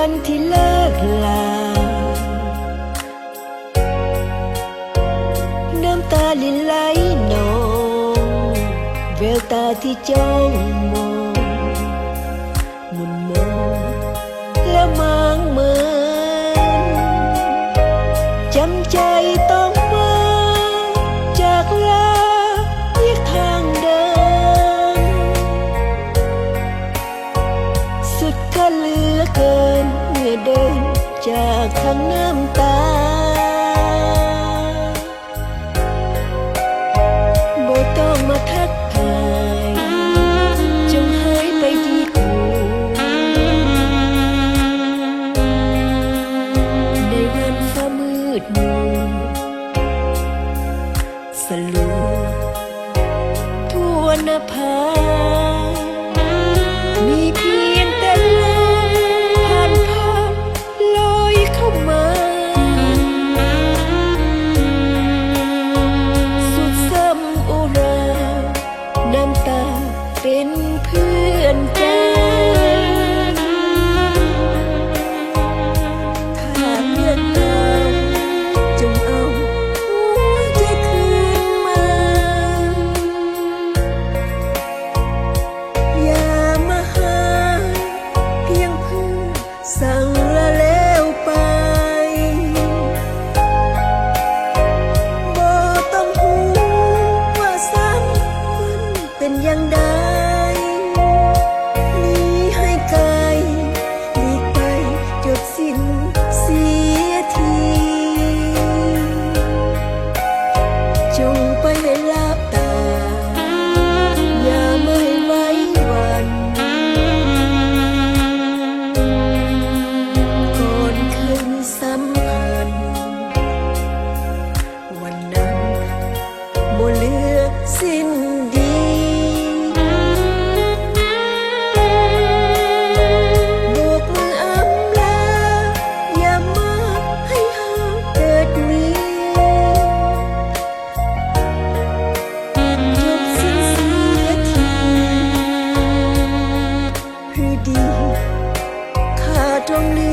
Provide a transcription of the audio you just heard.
วันที่เลิกลาน้ำตาลินไหลนองแววตาที่จ้องมองหมุนมองและมางเมินจำใจต้องมาจากลาอีกทางเดินสุดกันเหลือเกินเมื่อเดินจากทางน้ำตาบ่ต้องมาทักทายจงหายไปดีกว่าในวันฟ้ามืดมัวสลัวทั่วนภามีเพียงแต่ลมผ่านผ่านลอยเข้ามาสุดซ้ำอุราน้ำตาเป็นเพื่อนใจถ้าเลือกเราจงเอาหัวใจคืนมาอย่ามาหาเพียงเพื่อสั่งละแล้วไปบ่ต้องหูว่าซ้ำมันเป็นอย่างใดหนีให้ไกลหลีกไปจบสิ้นเสียทีจงไปให้ลับตาอย่าไม่ไว้วันก่อนเคยมีสัมพันธ์วันนั้นบ่เหลือสิ้นดีโบกมืออำลาอย่ามาให้หาเกิดมีจบสิ้นเสียทีหรือดีข้าต้องเลื